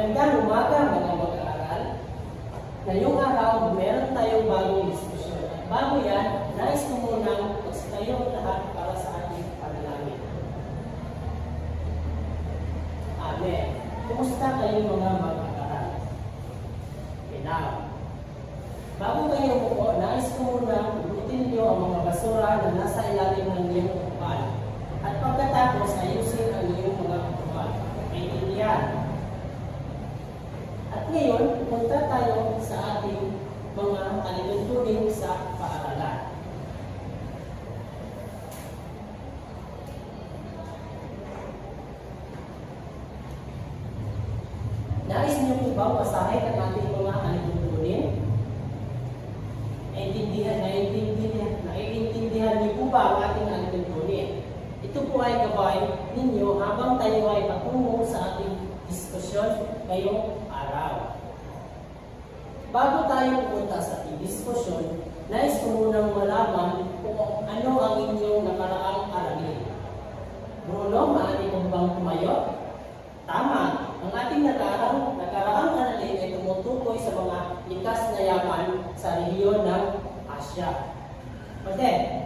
Magandang umaga mga mag-aaral. Ngayong araw, meron tayong bagong diskusyon. At bago yan, nais ko munang magsitayong lahat para sa ating panalangin. Amen. Kumusta kayong mga mag-aaral? Now, bago kayo umupo, nais ko munang ubutin niyo ang mga basura na nasa ilalim ng iyong upuan. At pagkatapos, ayusin ang iyong mga upuan. Maintindihan. At ngayon, pupunta tayo sa ating mga alituntunin sa paaralan. Nais niyo po ba basahin ang ating mga alituntunin? Naiintindihan niyo po ba ang ating alituntunin? Ito po ay gabay ninyo habang tayo ay patungo sa ating diskusyon ngayong araw. Bago tayo pupunta sa ating diskusyon, nais ko munang malaman kung ano ang inyong nakaraang aralin. Bruno, maaari mo bang tumayo? Tama. Ang ating nakaraang aralin ay tumutukoy sa mga likas na yaman sa rehiyon ng Asya. Okay.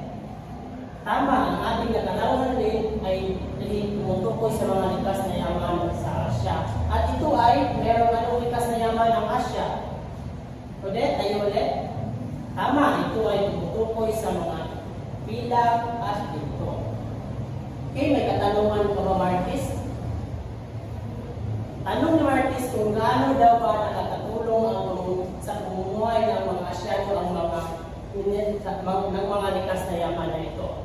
Tama, ang ating nakaraang aralin ay tumutukoy sa mga likas na yaman sa Asya. At ito ay merong anong likas na yaman ng Asya. Ulit, tayo ulit. Tama, ito ay tumutukoy sa mga bilang at ito. Okay, may katanungan pa ba, Marquis? Tanong ni Marquis kung gaano daw ba nakakatulong sa pamumuhay ng mga Asyano ang mga likas na yaman na ito.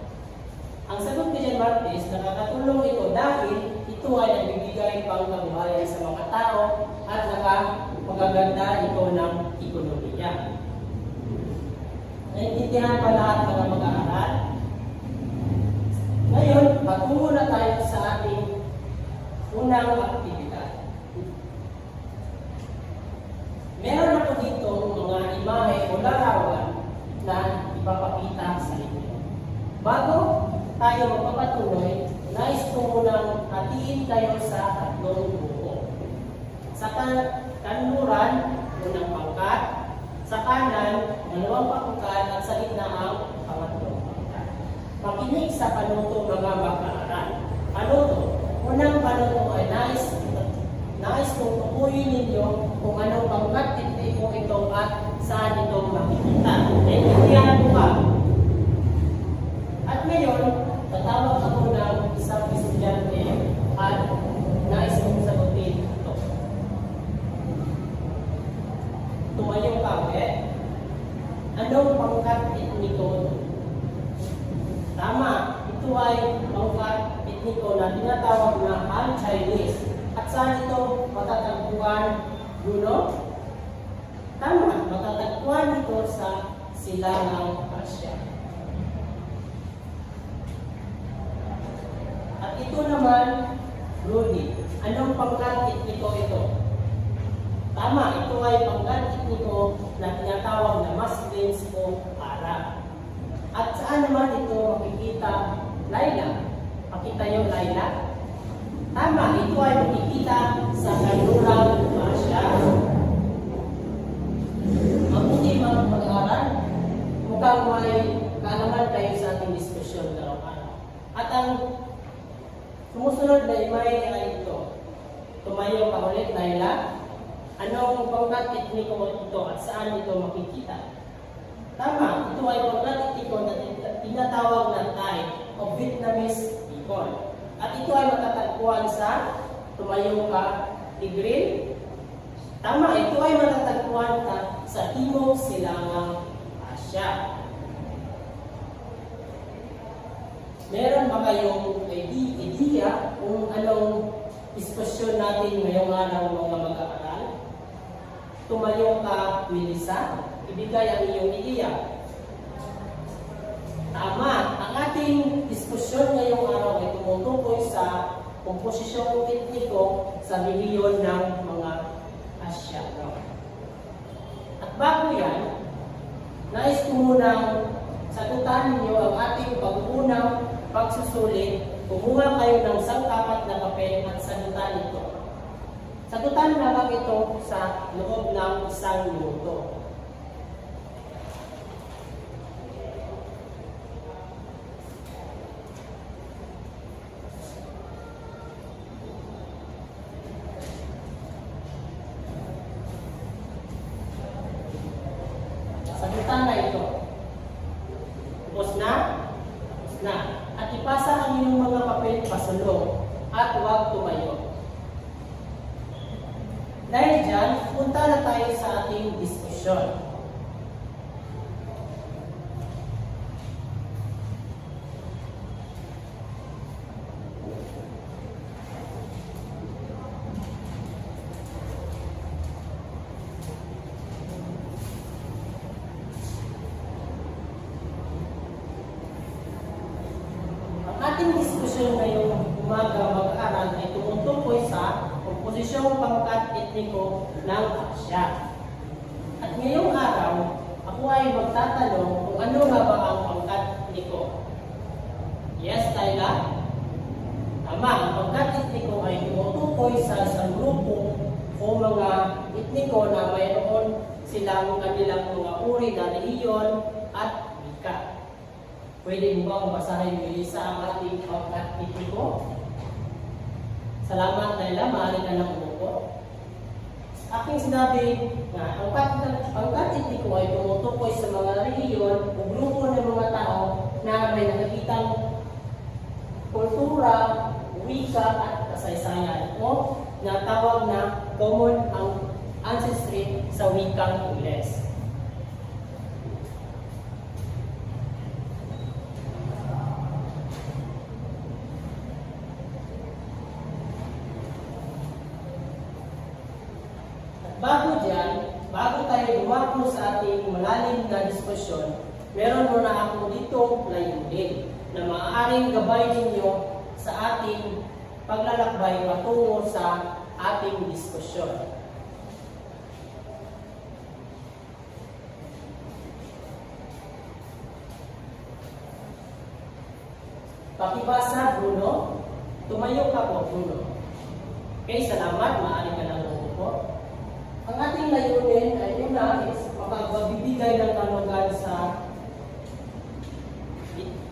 Ang sagot ni John Marquis, nakakatulong ito dahil ito ay nagbibigay pang kabuhayan sa mga tao at magaganda ito ng ekonomiya. Naintindihan pa lahat mga mag-aaral? Ngayon, patungo na tayo sa ating unang aktibidad. Meron ako dito mga imahe o larawan na ipapakita sa inyo. Bago tayo magpapatuloy, nais ko munang hatiin kayo sa tatlong grupo. Sa kanluran, unang pangkat, sa kanan, dalawang pangkat, at sa gitna ang pangatlong pangkat. Makinig sa panuto mga mag-aaral. Panuto. Unang panuto ay nais kong tukuyin ninyo kung anong pangkat mo ito at saan ito makikita. Naintindihan mo ba? At ngayon, tatawag ako ng isang estudyante at nais kong sagutin ito. Tumayo ka, anong pangkat etniko? Tama, ito ay pangkat etniko na tinatawag na Han Chinese. At saan ito matatagpuan, Bruno? Tama, matatagpuan ito sa Silangang Asya. At ito naman, Rudy, anong pangkat etniko ito? Tama, ito ay pangkat etniko na tinatawag na Muslims o Arab. At saan naman ito makikita, Laila? Makita yung Laila? Tama, ito ay makikita sa kanlurang Asya. Mabuti mga mag-aaral, mukhang may kaalaman kayo sa ating diskusyon araw-araw. At ang sumusunod na imay ay ito. Tumayo ka ulit, Laila. Anong pangkat etniko ito at saan ito makikita? Tama, ito ay pangkat etniko na tinatawag na Thai o Vietnamese people. At ito ay matatagpuan sa tumayo ka, Tigrin. Tama, ito ay matatagpuan sa Timog Silangang Asya. Meron ba kayong idea kung anong diskusyon natin ngayong araw mga mag-aaral? Tumayo ka, Melissa. Ibigay ang iyong ideya. Tama, ang ating diskusyon ngayong araw ay tumutukoy sa komposisyong etniko sa rehiyon ng mga Asyano. At bago yan, nais ko munang sagutan ninyo ang ating pag-unang pagsusulit. Kumuha kayo ng sangkapat na papel at sagutan ito. Sagutan lamang ito sa loob ng 1 minuto. Sagutan na ito. Tapos na? Tapos na. At ipasa ang inyong mga papel pasulong at huwag tumayo. Dahil dyan, punta na tayo sa ating diskusyon. Ating diskusyon ngayong umaga mag-aaral ay tumutukoy sa komposisyong pangkat etniko ng Asya. At ngayong araw, ako ay magtatanong kung ano nga ba ang pangkat etniko. Yes, Tyla? Tama, ang pangkat etniko ay tumutukoy sa isang grupo o mga etniko na mayroon silang kanilang mga uri na relihiyon at wika. Pwede mo bang basahin muli sa ang ating pangkat etniko? Salamat, Naila. Maaari ka ng umupo. Aking sinabi na ang pangkat etniko ay tumutukoy sa mga relihiyon o grupo ng mga tao na may nakikitang kultura, wika at kasaysayan o natawag na common ang ancestry sa wikang Ingles. Bago tayo dumako sa ating malalim na diskusyon, meron muna ako ditong layunin na maaaring gabay ninyo sa ating paglalakbay patungo sa ating diskusyon. Pakibasa, Bruno. Tumayo ka po, Bruno. Okay, salamat. Maaari ka lang umupo. Ang ating layunin ay una is magbibigay ng kanugan sa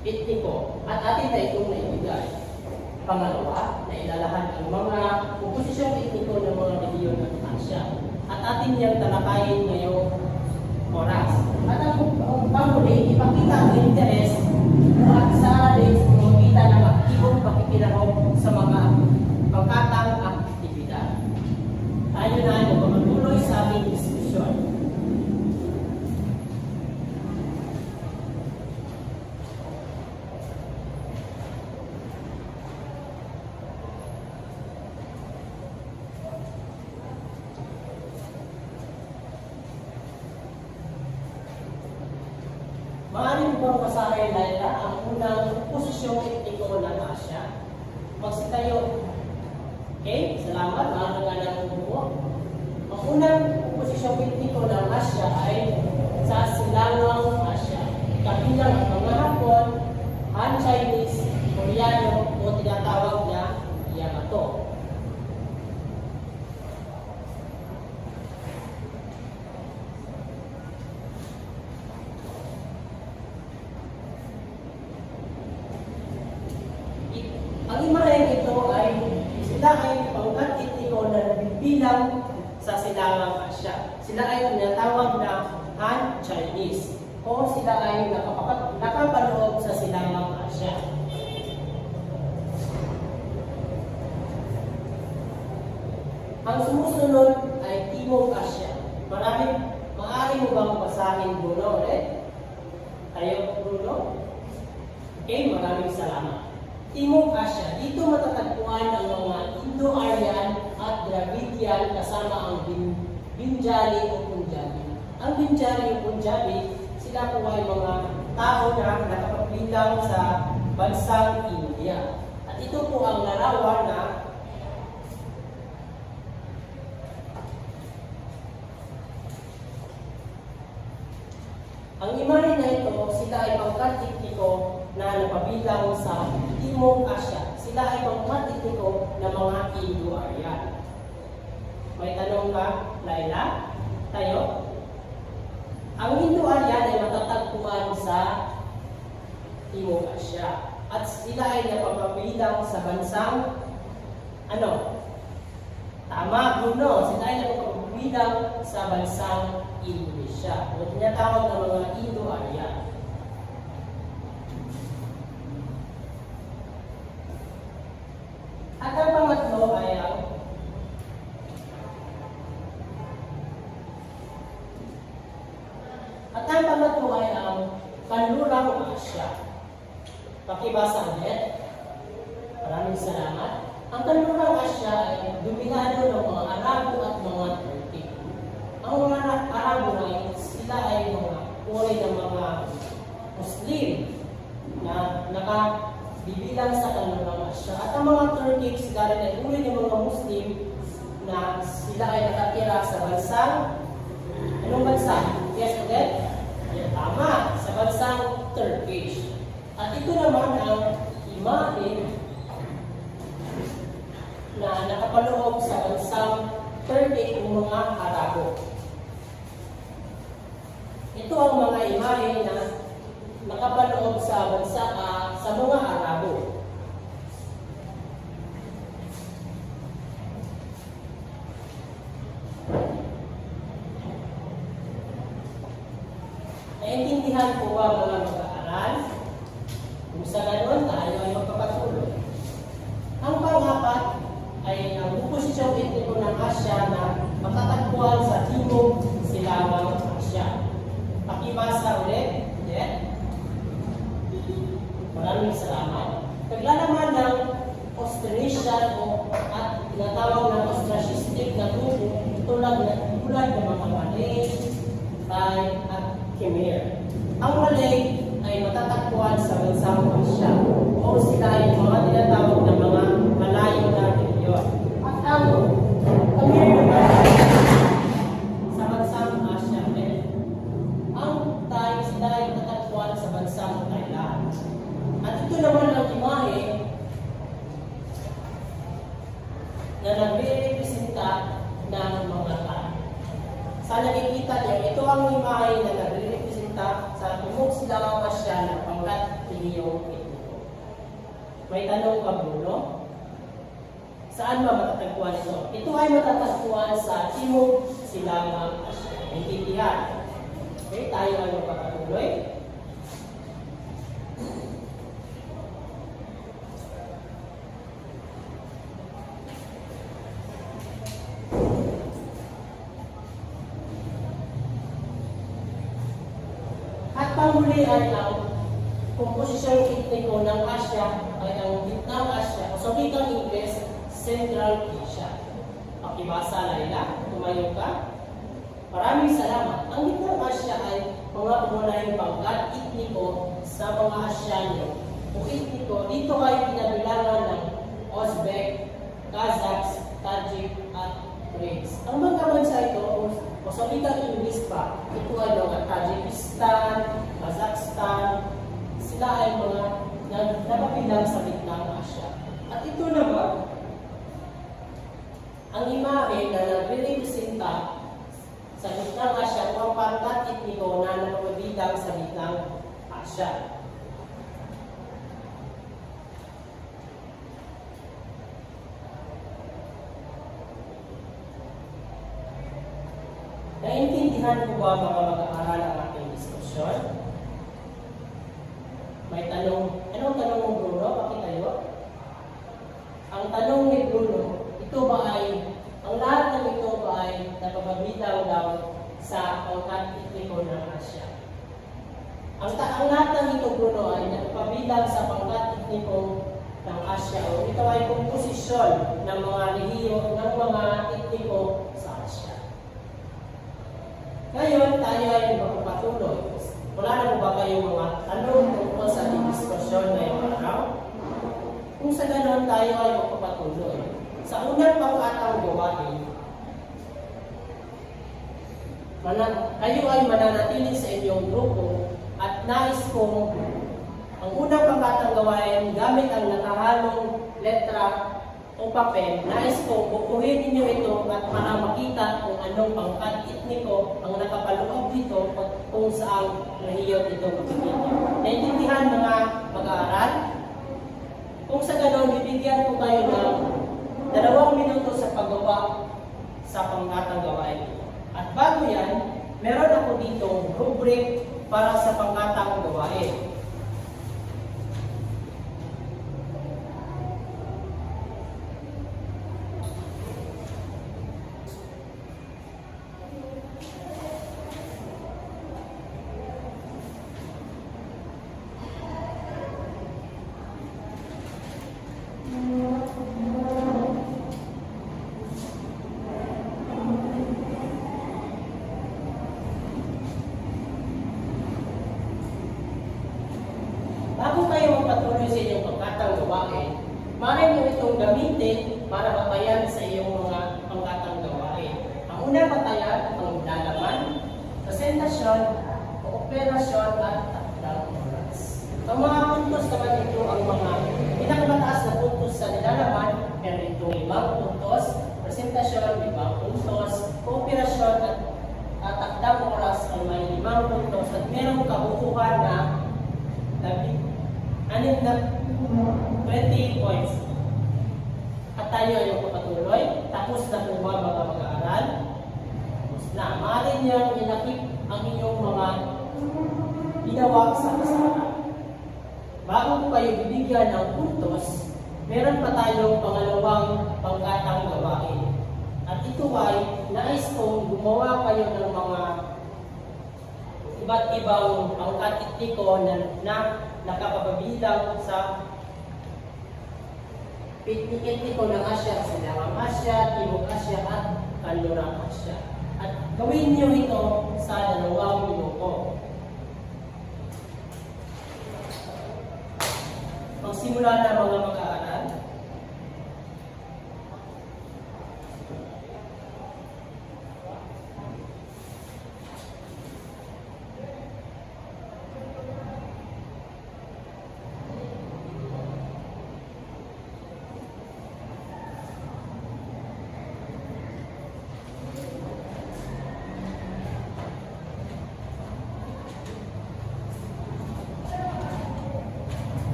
etniko at atin na itong naibigay. Pangalawa, na ilalahan ang mga komposisyong etniko ng mga relihiyon ng Asya at atin niyang talakayin ngayong oras. At ang panghuli, ipakita ang interes at sa atin makita ng aktibong pakikilahok sa mga pagkatang aktibidad. Tayo na ay magpapatuloy sa aming diskusyon. Maaaring mo bang basahin, Laila, ang unang posisyong etniko ng Asya? Magsitayo. Okay, salamat. Maaari ka ng umupo. Ang unang posisyong etniko ng Asya ay sa Silangang Asya. Kabilang ang mga Hapon, Han Chinese, Koreano o tinatawag na Yamato. Ang imareng ito ay sila ay pangkat etniko na nabibilang sa Silangang Asya. Sila ay tinatawag na Han Chinese o sila ay nakapaloob sa Silangang Asya. Ang sumusunod ay Timog Asya. Maaari mo bang basahin, Bruno, ulit? Tayo, Bruno? Okay, maraming salamat. Timog Asya. Dito matatagpuan ang mga Indo-Aryan at Dravidian kasama ang Binjali o Punjabi. Ang Binjali o Punjabi, sila po ay mga tao na nakapaglilang sa bansang India. At ito po ang larawan na ang imahe na ito, sila ay pangkat etniko na napabilang sa Timog Asya. Sila ay pangkat etniko na mga Indo-Aryan. May tanong ka, Laila? Tayo? Ang Indo-Aryan ay matatagpuan sa Timog Asya. At sila ay napapabilang sa bansang ano? Tama, Bruno. Sila ay napapabilang sa bansang Indonesia. O tinatawag ng mga Indo-Aryan. At ang pangatlo ay ang Kanlurang Asya. Pakibasa ulit. Maraming salamat. Ang Kanlurang Asya ay dominado ng mga Arabo at mga Turki. Ang mga Arabo ay sila ay mga uri ng mga Muslim na nakabibilang sa Kanlurang Asya. At ang mga Turki sila rin ay uri ng mga Muslim na sila ay nakatira sa bansang anong bansa? Yes, ulit? Yan, tama. Sa bansang Turkish. At ito naman ang imahe na nakapaloob sa bansang Turkey ng mga Arabo. Ito ang mga imahe na nakapaloob sa bansa sa mga Arabo. Naintindihan po ba mga mag-aaral? Kung sa ganon, tayo ay magpapatuloy. Ang pang-apat ay ang posisyon etniko ng Asya na matatagpuan sa Timog Silangang Asya. Pakibasa ulit. Yeah. Maraming salamat. Naglalaman ng Austronesian at tinatawag ng Austrasistic na grupo tulad ng mga Malay, Thai at Khmer. Ang Malay ay matatagpuan sa bansang Asya o sila ay mga tinatawag na mga Malayo na rehiyon. At ang Khmer naman sa bansang Asya rin. Ang Thai sila ay matatagpuan sa bansang Thailand. At ito naman ang imahe na nagre-representa ng mga Thai. Sa nakikita niyo, ito ang imahe na nagre-representa sa Timog Silangang Asya ng pangkat relihiyong etniko. May tanong ka, Bruno? Saan ba matatagpuan ito? Ito ay matatagpuan sa Timog Silangang Asya. Naintindihan? Okay, tayo ay magpapatuloy. At panghuli ay ang komposisyong etniko ng Asya ay ang Vietnam Asya o sa wikang Ingles, Central Asia. Pakibasa, Laila. Tumayo ka. Maraming salamat. Ang Vietnam Asya ay mga umunahing pangkat etniko sa mga Asyanyo o etniko. Dito ay pinabilangan ng Uzbek, Kazakhs, Tajik at Turks. Ang mga bansa ito o sa wikang Ingles pa, ito ay mga Tajikistan, Kazakhstan, sila ay mga napabilang sa Vietnam Asya. At ito naman, ang imahe na nagre-representa sa Vietnam Asya o ang pangkat etniko na napabilang sa Vietnam Asya. Naintindihan ko ba mga mag-aaral ang ating diskusyon? May tanong. Anong tanong mo, Bruno? Pakitayo. Ang tanong ni Bruno, ito ba ay, ang lahat ng ito ba ay napapabilang daw sa pangkat etniko ng Asya? Ang lahat ng ito, Bruno, ay napapabilang sa pangkat etniko ng Asya o ito ay komposisyon ng mga rehiyon ng mga etniko sa Asya. Ngayon, tayo ay magpapatuloy. Wala na po ba kayong mga tanong tungkol sa diskusyon ngayong araw? Kung sa ganon, tayo ay magpapatuloy. Sa unang pangkatang gawain, kayo ay mananatili sa inyong grupo at nais kong ang unang pangkatang gawain gamit ang nakahalong letra o papel, nais ko bukuhin ninyo ito at para makita kung anong pangkat etniko ang nakapaloob dito at kung saan rehiyon ito magiging. Naintindihan mga mag-aaral? Kung sa ganon, bibigyan ko kayo ng 2 minuto sa paggawa sa pangkatang gawain. At bago yan, meron ako dito rubric para sa pangkatang gawain. Bago kayo magpatuloy sa inyong pangkatang gawain, maaari nyo itong gamitin para batayan sa iyong mga pangkatang gawain. Ang unang batayan, ang nalaman, presentasyon, kooperasyon, at takdang oras. Ang mga puntos naman ito ang mga pinakamataas na puntos sa nilalaman, pero itong 5 puntos, presentasyon, 5 puntos, kooperasyon, at takdang oras ay may 5 puntos, at merong kabukuhan na 20 points. At tayo ay magpapatuloy. Tapos na po ba mga mag-aaral? Tapos na. Maaari niyang inakip ang inyong mga ginawa sa kasama. Bago po kayo bibigyan ng puntos, meron pa tayong pangalawang pangkatang gawain. At ito ay nais kong gumawa kayo ng mga iba't ibang pangkat etniko na nakapabilang sa etniko ng Asya, Silangang Asya, Timog Asya, at Kanlurang Asya. At gawin niyo ito sa 2 minuto. Magsimula na mga mag-aaral.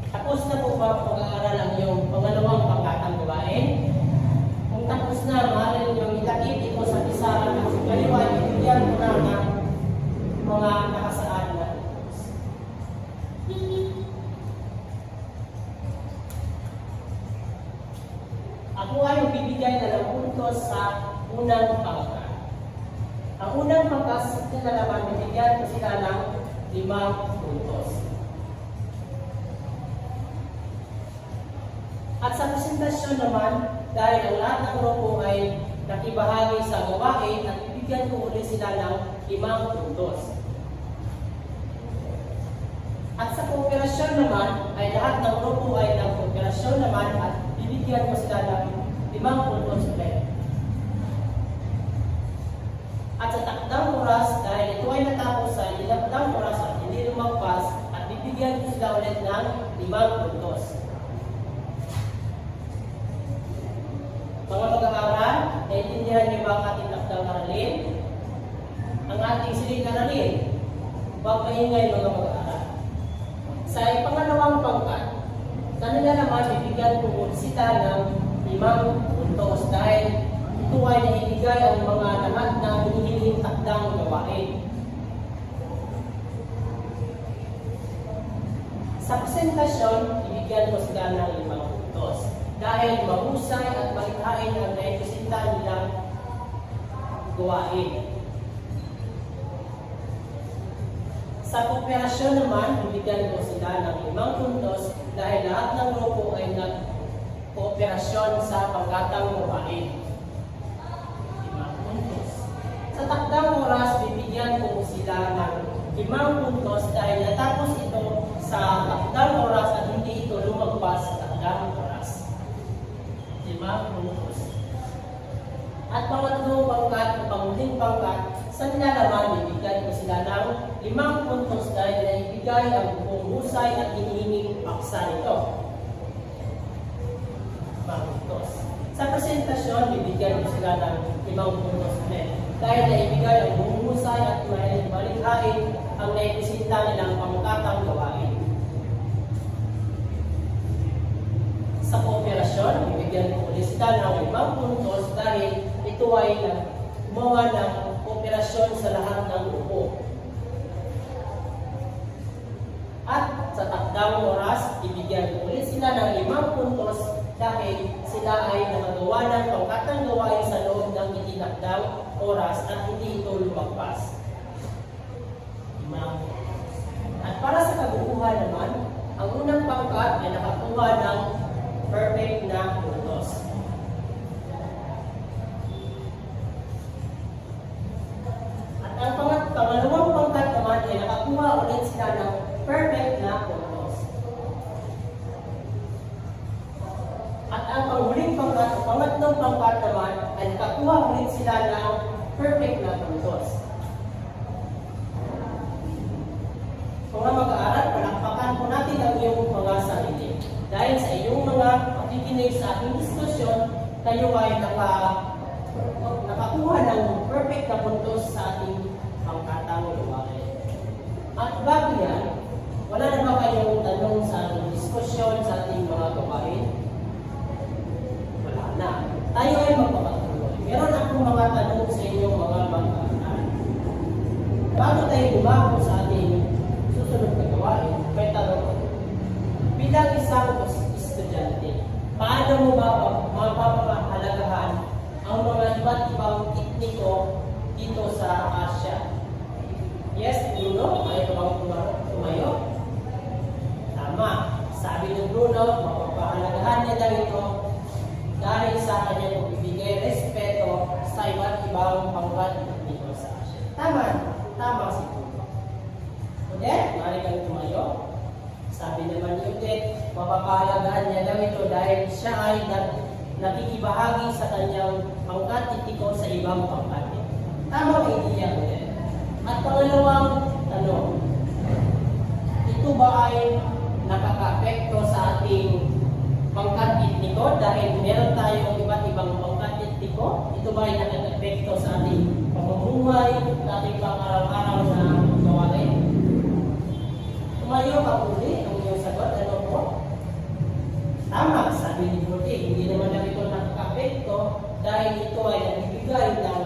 Tapos na po ba pag-aaral ang iyong pangalawang pangkatang gawain? Kung tapos na, maaari niyong ilakip ito sa pisahan at sa kaliwa, ibigyan ko na ng mga nakasaad na puntos. Ako ay bibigyan na ng puntos sa unang pangkat. Ang unang pangkat sa naman, bibigyan ko sila ng 5 puntos. At sa presentasyon naman, dahil ang lahat ng grupo ay nakibahagi sa gawain, at bibigyan ko ulit sila ng 5 puntos. At sa kooperasyon naman, ay lahat ng grupo ay nag-kooperasyon naman at bibigyan ko sila ng 5 puntos ulit. At sa takdang oras, dahil ito ay natapos sa takdang oras at hindi lumagpas, at bibigyan ko sila ulit ng 5 puntos. Mga mag-aaral, naiintindihan niyo ba ang ating takdang aralin? Ang ating siling aralin. Huwag maingay mga mag-aaral. Sa pangalawang pangkat, kanila naman bibigyan ko sila ng 5 puntos dahil ito ay naibigay ang mga lahat ng hinihiling takdang gawain. Sa presentasyon, ibigyan ko sila ng 5 puntos. Dahil mahusay at malikhain ang naipresenta nilang gawain. Sa kooperasyon naman, bibigyan ko sila ng 5 puntos dahil lahat ng grupo ay nag-kooperasyon sa pangkatang gawain. 5 puntos. Sa takdang oras, bibigyan ko sila ng 5 puntos dahil natapos ito sa takdang oras at hindi ito lumagpas sa takdang oras. 5 puntos. At pangatlong pangkat o panghuling pangkat, sa nilalaman, bibigyan ko sila ng 5 puntos dahil naibigay ang buong husay at hinihinging paksa nito. 5 puntos. Sa presentasyon, bibigyan ko sila ng 5 puntos ulit dahil naibigay ang buong husay at malikhain ang naipresenta nilang pangkatang gawain. Sa kooperasyon, bibigyan ko ulit sila ng 5 puntos dahil ito ay gumawa ng kooperasyon sa lahat ng grupo. At sa takdang oras, ibigyan ko ulit sila ng 5 puntos dahil sila ay nakagawa ng pangkatang gawain sa loob ng itinakdang oras at hindi ito lumagpas. 5. At para sa kabuuan naman, ang unang pangkat ay nakakuha ng perfect na puntos. At ang pangalawang pangkat naman ay nakakuha ulit sila ng perfect na puntos. At ang panghuling pangkat o pangatlong pangkat naman ay nakakuha ulit sila ng perfect na puntos. Mga mag-aaral, palakpakan po natin ang iyong mga sarili. Dahil sa iyong mga pakikinig sa ating diskusyon, kayo ay nakakuha ng perfect na puntos sa ating pangkatang gawain. At bago yan, wala na ba kayong tanong sa ating diskusyon sa ating mga gawain? Wala na. Tayo ay magpapatuloy. Meron akong mga tanong sa inyong mga mag-aaral. Bago tayo lumako sa ating susunod na gawain, may tanong ako. Bilang isang estudyante, paano mo ba mapapahalagahan ang mga iba't ibang etniko dito sa Asia? Yes, Bruno, ay tumayo. Tama. Sabi ni Bruno, mapapahalagahan niya lang ito dahil sa kanyang pagbibigay respeto sa iba't ibang pangkat dito sa Asia. Tama. Tama si Bruno. Udet, maaari kang tumayo. Sabi naman ni Udet, mapapahalagahan niya lang ito dahil siya ay nakikibahagi sa kanyang pangkat etniko sa ibang pangkat. Tama ba ideya, Udet? At pangalawang tanong, ito ba ay nakaka-apekto sa ating pangkat etniko dahil meron tayong iba't ibang pangkat etniko? Ito ba ay nakaka-apekto sa ating pamumuhay, sa ating pang-araw-araw na gawain? Tumayo ka uli ang iyong sagot. Ano po? Tama, sabi ni Brody, hindi naman lang ito nakaka-apekto dahil ito ay nagbibigay ng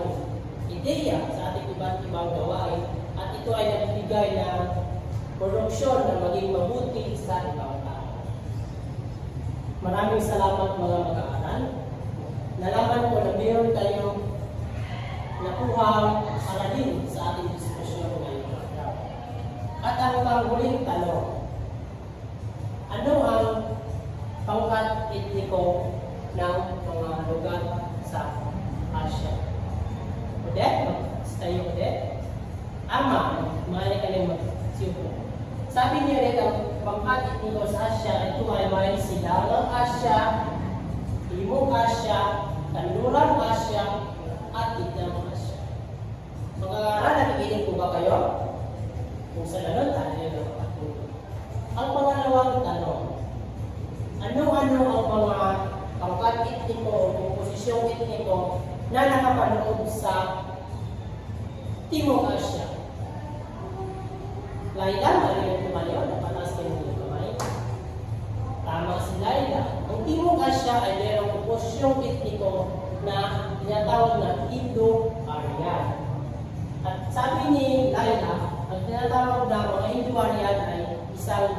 ideya sa ating iba't ibang gawain at ito ay nagbibigay ng produksyon na maging mabuti sa ibang tao. Maraming salamat mga mag-aaral. Nalaman ko na mayroon tayong nakuhang aralin sa ating diskusyon ngayon. At ang panghuling tanong, ano ang pangkat etniko ng mga lugar sa Asia? Udet? Tayo udet? Ama, maaari ka lang mag-siupo. Sabi niya ulit, ang pangkat etniko sa Asia, ito ay may Silangang Asia, Timog Asia, Kanlurang Asia, at Gitnang Asia. Mga aaral, nakikinig po ba kayo? Kung sa lanon, tayo na makatulog. Ang pangalawang tanong, ano-ano ang mga pangkat etniko o komposisyong etniko na nakapanood sa Timog Asia? Laila, marinig tumayo, napataas kayo ng kamay. Tama si Laila. Ang Timog Asia ay mayroong komposisyong etniko na tinatawag na Indo-Aryan. At sabi ni Laila, ang tinatawag na mga Indo-Aryan ay isang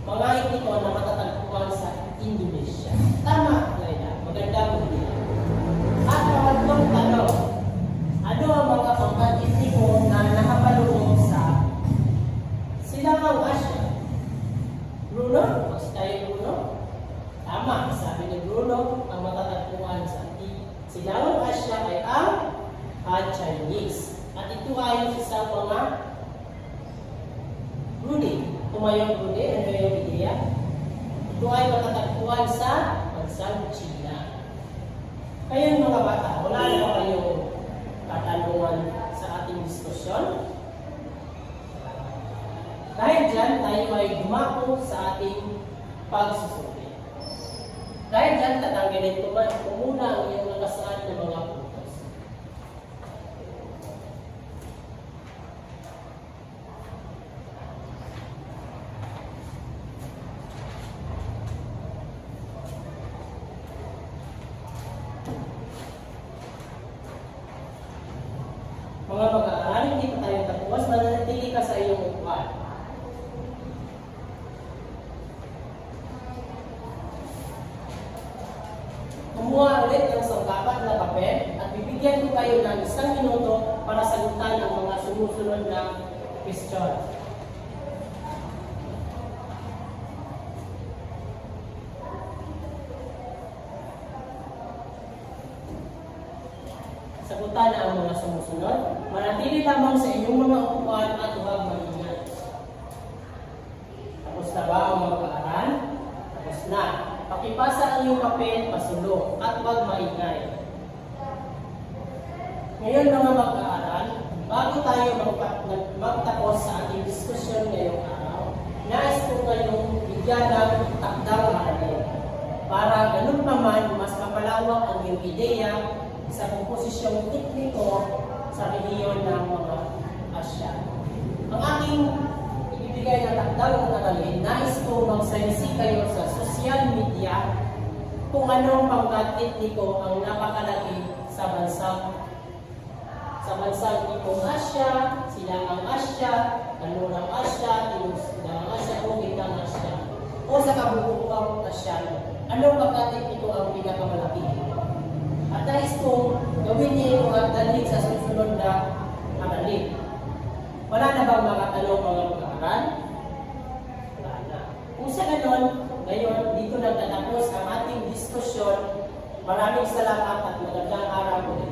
mga etniko na matatagpuan sa Indonesia. Tama, Laila. Magandang idea. At pangatlong tanong, ano ang mga pangkat etniko na nakapaloob sa Silangang Asia? Bruno? Mas tayo Bruno? Tama, sabi ni Bruno, ang matatagpuan sa Silangang Asia ay ang Chinese. At ito ay isang mga Rudy. Tumayong Rudy, ano yung ideya? Ito ay matatagpuan sa bansang China. Ngayon mga bata, wala na ba kayong katanungan sa ating diskusyon? Dahil dyan, tayo ay dumako sa ating pagsusuri. Dahil dyan, tatanggalin ko muna ang iyong nakasaad ng mga puntos. Mga mag-aaral, hindi pa tayo tapos, mananatili ka sa iyong upuan. Kumuha ulit ng sangkapat na papel at bibigyan ko kayo ng 1 minuto para sagutan ang mga sumusunod na question. Sagutan ang mga sumusunod. Manatili lamang sa inyong mga upuan at huwag maingay. Tapos na ba ang mga pag-aaral? Tapos na. Pakipasa ang iyong papel, pasulo, at huwag maingay. Ngayon mga mag-aaral, bago tayo magtapos sa ating diskusyon ngayong araw, nais ko kayong bigyan ng takdang aralin. Para ganun naman, mas mapalawak ang iyong ideya sa komposisyong tekniko sa rehiyon ng mga Asya. Ang aking ibibigay na takdang aralin, nais ko magsalisi kayo sa social media kung anong pangkat etniko ang napakalaki sa bansang Tipong Asya, Silangang Asya, Kanlurang Asya, Tinusilang Asya o Gitang Asya o sa kabubuang Asya. Anong pangkat etniko ang pinakamalaki? At nais kong gawin niyo at dalhin sa susunod na aralin. Wala na bang mga tanong mga mag-aaral? Wala na. Kung sa ganon, ngayon, dito nagtatapos ang ating diskusyon. Maraming salamat at magandang araw.